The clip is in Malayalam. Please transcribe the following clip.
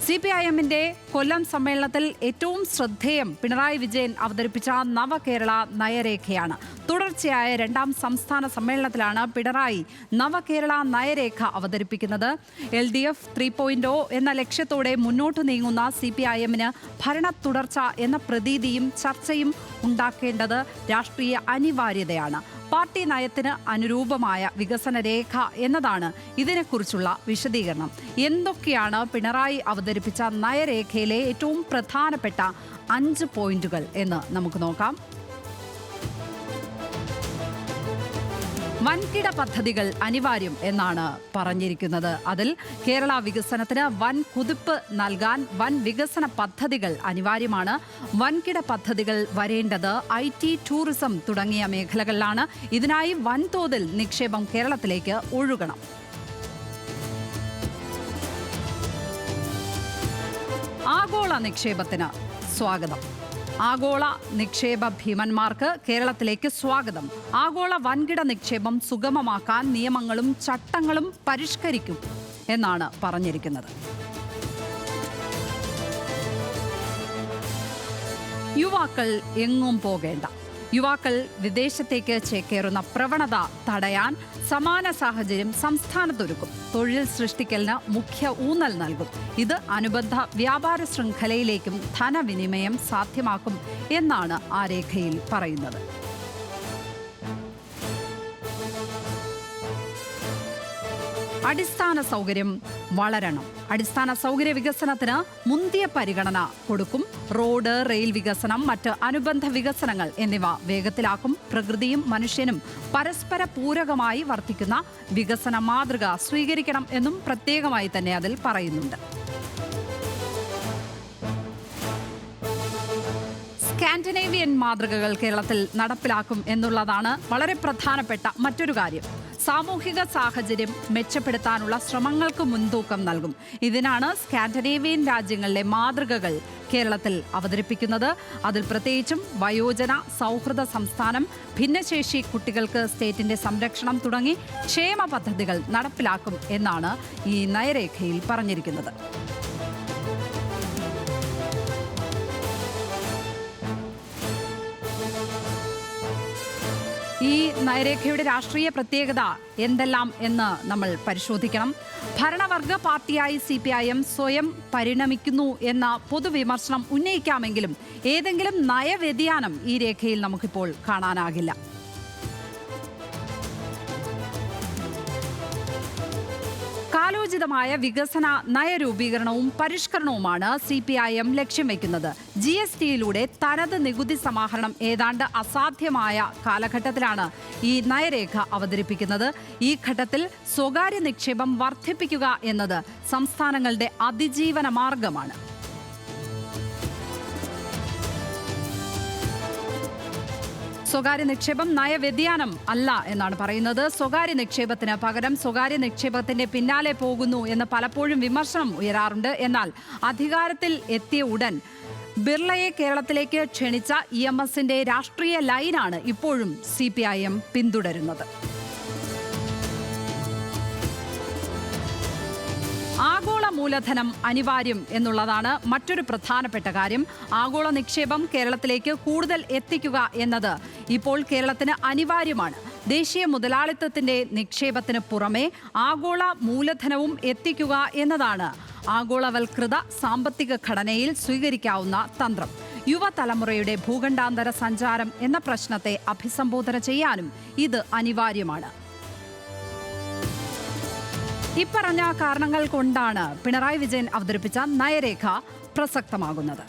CPIM-ന്റെ കൊല്ലം സമ്മേളനത്തിൽ ഏറ്റവും ശ്രദ്ധേയം പിണറായി വിജയൻ അവതരിപ്പിച്ച നവകേരള നയരേഖയാണ്. തുടർച്ചയായ രണ്ടാം സംസ്ഥാന സമ്മേളനത്തിലാണ് പിണറായി നവകേരള നയരേഖ അവതരിപ്പിക്കുന്നത്. LDF 3.0 എന്ന ലക്ഷ്യത്തോടെ മുന്നോട്ട് നീങ്ങുന്ന CPIM-ന് ഭരണ തുടർച്ച എന്ന പ്രതീതിയും ചർച്ചയും ഉണ്ടാക്കേണ്ടത് രാഷ്ട്രീയ അനിവാര്യതയാണ്. പാർട്ടി നയത്തിന് അനുരൂപമായ വികസന രേഖ എന്നതാണ് ഇതിനെക്കുറിച്ചുള്ള വിശദീകരണം. എന്തൊക്കെയാണ് പിണറായി അവതരിപ്പിച്ച നയരേഖയിലെ ഏറ്റവും പ്രധാനപ്പെട്ട 5 പോയിന്റുകൾ എന്ന് നമുക്ക് നോക്കാം. വൻകിട പദ്ധതികൾ അനിവാര്യം എന്നാണ് പറഞ്ഞിരിക്കുന്നത്. അതിൽ കേരള വികസനത്തിന് വൻ കുതിപ്പ് നൽകാൻ വൻ വികസന പദ്ധതികൾ അനിവാര്യമാണ്. വൻകിട പദ്ധതികൾ വരേണ്ടത് IT, ടൂറിസം തുടങ്ങിയ മേഖലകളിലാണ്. ഇതിനായി വൻതോതിൽ നിക്ഷേപം കേരളത്തിലേക്ക് ഒഴുകണം. ആഗോള നിക്ഷേപത്തിന് സ്വാഗതം. ആഗോള നിക്ഷേപ ഭീമന്മാർക്ക് കേരളത്തിലേക്ക് സ്വാഗതം. ആഗോള വൻകിട നിക്ഷേപം സുഗമമാക്കാൻ നിയമങ്ങളും ചട്ടങ്ങളും പരിഷ്കരിക്കും എന്നാണ് പറഞ്ഞിരിക്കുന്നത്. യുവാക്കൾ എങ്ങും പോകേണ്ട. യുവാക്കൾ വിദേശത്തേക്ക് ചേക്കേറുന്ന പ്രവണത തടയാൻ സമാന സാഹചര്യം സംസ്ഥാനത്തൊരുക്കും. തൊഴിൽ സൃഷ്ടിക്കലിന് മുഖ്യ ഊന്നൽ നൽകും. ഇത് അനുബന്ധ വ്യാപാര ശൃംഖലയിലേക്കും ധനവിനിമയം സാധ്യമാക്കും എന്നാണ് ആ രേഖയിൽ പറയുന്നത്. അടിസ്ഥാന സൗകര്യം വളരണം. അടിസ്ഥാന സൗകര്യ വികസനത്തിന് മുന്തിയ പരിഗണന കൊടുക്കും. റോഡ്, റെയിൽ വികസനം, മറ്റ് അനുബന്ധ വികസനങ്ങൾ എന്നിവ വേഗത്തിലാക്കും. പ്രകൃതിയും മനുഷ്യനും പരസ്പര പൂരകമായി വർത്തിക്കുന്ന വികസന മാതൃക സ്വീകരിക്കണം എന്നും പ്രത്യേകമായി തന്നെ അതിൽ പറയുന്നുണ്ട്. സ്കാൻഡിനേവിയൻ മാതൃകകൾ കേരളത്തിൽ നടപ്പിലാക്കും എന്നുള്ളതാണ് വളരെ പ്രധാനപ്പെട്ട മറ്റൊരു കാര്യം. സാമൂഹിക സാഹചര്യം മെച്ചപ്പെടുത്താനുള്ള ശ്രമങ്ങൾക്ക് മുൻതൂക്കം നൽകും. ഇതിനാണ് സ്കാൻഡിനേവിയൻ രാജ്യങ്ങളിലെ മാതൃകകൾ കേരളത്തിൽ അവതരിപ്പിക്കുന്നത്. അതിൽ പ്രത്യേകിച്ചും വയോജന സൗഹൃദ സംസ്ഥാനം, ഭിന്നശേഷി കുട്ടികൾക്ക് സ്റ്റേറ്റിന്റെ സംരക്ഷണം തുടങ്ങി ക്ഷേമ പദ്ധതികൾ നടപ്പിലാക്കും എന്നാണ് ഈ നയരേഖയിൽ പറഞ്ഞിരിക്കുന്നത്. ഈ നയരേഖയുടെ രാഷ്ട്രീയ പ്രത്യേകത എന്തെല്ലാം എന്ന് നമ്മൾ പരിശോധിക്കണം. ഭരണവർഗ പാർട്ടിയായി CPIM സ്വയം പരിണമിക്കുന്നു എന്ന പൊതുവിമർശനം ഉന്നയിക്കാമെങ്കിലും ഏതെങ്കിലും നയവ്യതിയാനം ഈ രേഖയിൽ നമുക്കിപ്പോൾ കാണാനാകില്ല. കാലോചിതമായ വികസന നയരൂപീകരണവും പരിഷ്കരണവുമാണ് CPIM ലക്ഷ്യം വയ്ക്കുന്നത്. GST-യിലൂടെ തനത് നികുതി സമാഹരണം ഏതാണ്ട് അസാധ്യമായ കാലഘട്ടത്തിലാണ് ഈ നയരേഖ അവതരിപ്പിക്കുന്നത്. ഈ ഘട്ടത്തിൽ സ്വകാര്യ നിക്ഷേപം വർദ്ധിപ്പിക്കുക എന്നത് സംസ്ഥാനങ്ങളുടെ അതിജീവന മാർഗമാണ്. സ്വകാര്യ നിക്ഷേപം നയവ്യതിയാനം അല്ല എന്നാണ് പറയുന്നത്. സ്വകാര്യ നിക്ഷേപത്തിന് പകരം സ്വകാര്യ നിക്ഷേപത്തിന്റെ പിന്നാലെ പോകുന്നു എന്ന് പലപ്പോഴും വിമർശനം ഉയരാറുണ്ട്. എന്നാൽ അധികാരത്തിൽ എത്തിയ ഉടൻ ബിർളയെ കേരളത്തിലേക്ക് ക്ഷണിച്ച EMS-ന്റെ രാഷ്ട്രീയ ലൈനാണ് ഇപ്പോഴും CPIM പിന്തുടരുന്നത്. ആഗോള മൂലധനം അനിവാര്യം എന്നുള്ളതാണ് മറ്റൊരു പ്രധാനപ്പെട്ട കാര്യം. ആഗോള നിക്ഷേപം കേരളത്തിലേക്ക് കൂടുതൽ എത്തിക്കുക എന്നത് ഇപ്പോൾ കേരളത്തിന് അനിവാര്യമാണ്. ദേശീയ മുതലാളിത്തത്തിന്റെ നിക്ഷേപത്തിന് പുറമെ ആഗോള മൂലധനവും എത്തിക്കുക എന്നതാണ് ആഗോളവൽകൃത സാമ്പത്തിക ഘടനയിൽ സ്വീകരിക്കാവുന്ന തന്ത്രം. യുവതലമുറയുടെ ഭൂഖണ്ഡാന്തര സഞ്ചാരം എന്ന പ്രശ്നത്തെ അഭിസംബോധന ചെയ്യാനും ഇത് അനിവാര്യമാണ്. ഇപ്പറഞ്ഞ കാരണങ്ങൾ കൊണ്ടാണ് പിണറായി വിജയൻ അവതരിപ്പിച്ച നയരേഖ പ്രസക്തമാകുന്നത്.